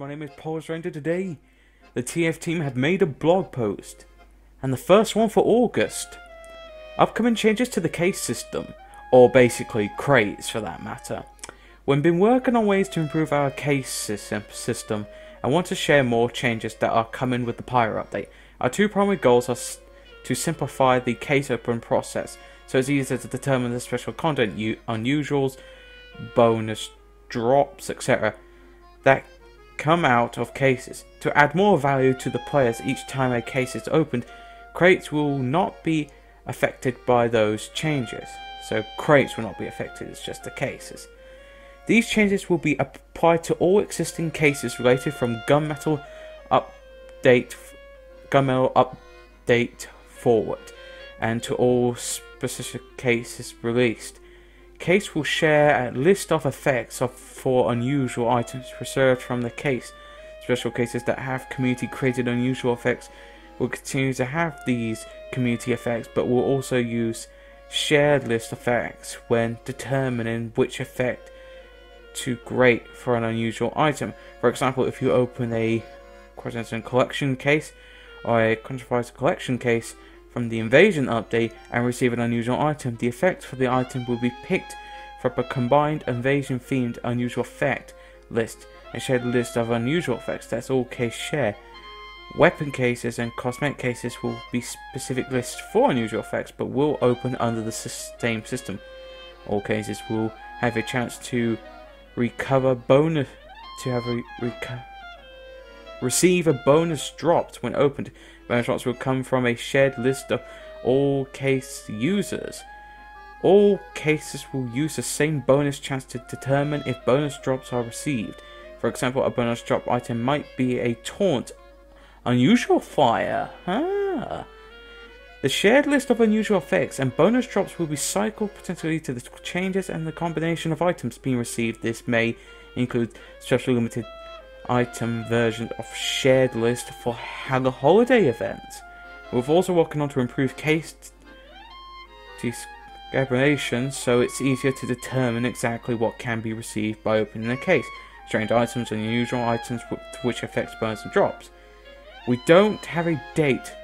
my name is Polis. Today, the TF team have made a blog post, and the first one for August. Upcoming changes to the case system, or basically crates for that matter. We've been working on ways to improve our case system and want to share more changes that are coming with the Pyro update. Our two primary goals are to simplify the case open process, so it's easier to determine the special content, unusuals, bonus drops, etc. that come out of cases. To add more value to the players each time a case is opened, crates will not be affected by those changes. So crates will not be affected, it's just the cases. These changes will be applied to all existing cases related from gunmetal update forward, and to all specific cases released. Case will share a list of effects for unusual items reserved from the case. Special cases that have community created unusual effects will continue to have these community effects, but will also use shared list effects when determining which effect to grade for an unusual item. For example, if you open a collection case or a controversial collection case from the invasion update and receive an unusual item, the effect for the item will be picked from a combined invasion themed unusual effect list and shared list of unusual effects. That's all case share. Weapon cases and cosmetic cases will be specific lists for unusual effects, but will open under the same system. All cases will have a chance to recover bonus receive a bonus dropped when opened. Bonus drops will come from a shared list of all case users. All cases will use the same bonus chance to determine if bonus drops are received. For example, a bonus drop item might be a taunt unusual fire. The shared list of unusual effects and bonus drops will be cycled potentially to the changes and the combination of items being received. This may include special limited item version of shared list for holiday events. We're also working on to improve case discrimination, so it's easier to determine exactly what can be received by opening a case. Strange items and unusual items which affects bonus and drops. We don't have a date.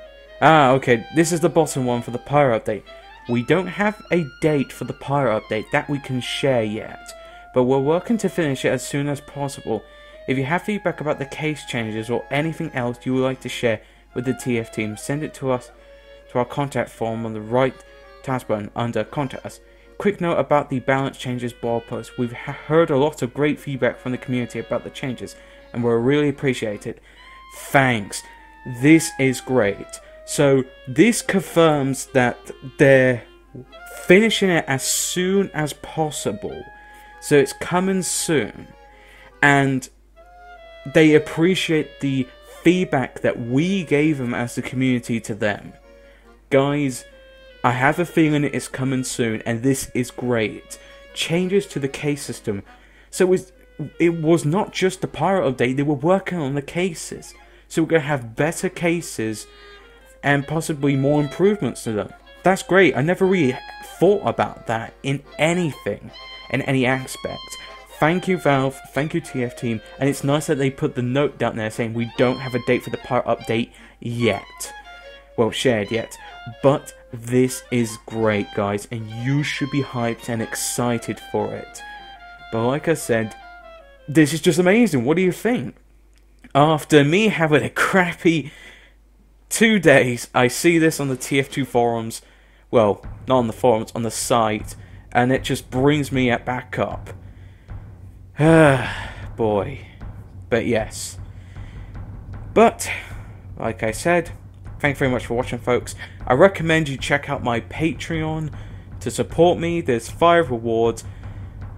Okay, this is the bottom one for the Pyro update. We don't have a date for the Pyro update that we can share yet, but we're working to finish it as soon as possible. If you have feedback about the case changes or anything else you would like to share with the TF team, send it to us to our contact form on the right task button under Contact Us. Quick note about the balance changes blog post. We've heard a lot of great feedback from the community about the changes, and we really appreciate it. Thanks. This is great. So this confirms that they're finishing it as soon as possible. So it's coming soon. And they appreciate the feedback that we gave them as the community to them. Guys, I have a feeling it is coming soon, and this is great. Changes to the case system. So it was not just the Pyro update, they were working on the cases. So we're going to have better cases and possibly more improvements to them. That's great. I never really thought about that in anything, in any aspect. Thank you, Valve. Thank you, TF team. And it's nice that they put the note down there saying we don't have a date for the Pyro update yet. Well, shared yet. But this is great, guys. And you should be hyped and excited for it. But like I said, this is just amazing. What do you think? After me having a crappy 2 days, I see this on the TF2 forums. Well, not on the forums, on the site. And it just brings me back up. Boy. But yes. But, like I said, thank you very much for watching, folks. I recommend you check out my Patreon to support me. There's 5 rewards,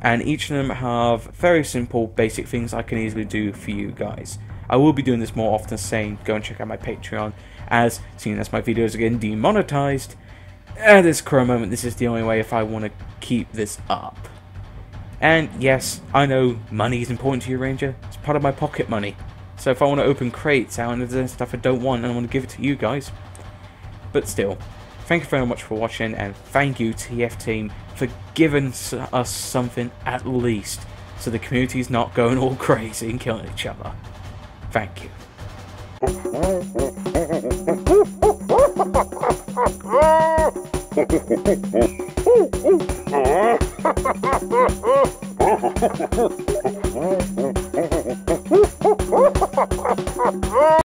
and each of them have very simple, basic things I can easily do for you guys. I will be doing this more often, saying go and check out my Patreon, as seeing as my videos are getting demonetized at this current moment, this is the only way if I want to keep this up. And yes, I know money is important to you, Ranger. It's part of my pocket money. So if I want to open crates out and there's stuff I don't want, and I want to give it to you guys. But still, thank you very much for watching, and thank you, TF team, for giving us something at least, so the community's not going all crazy and killing each other. Thank you.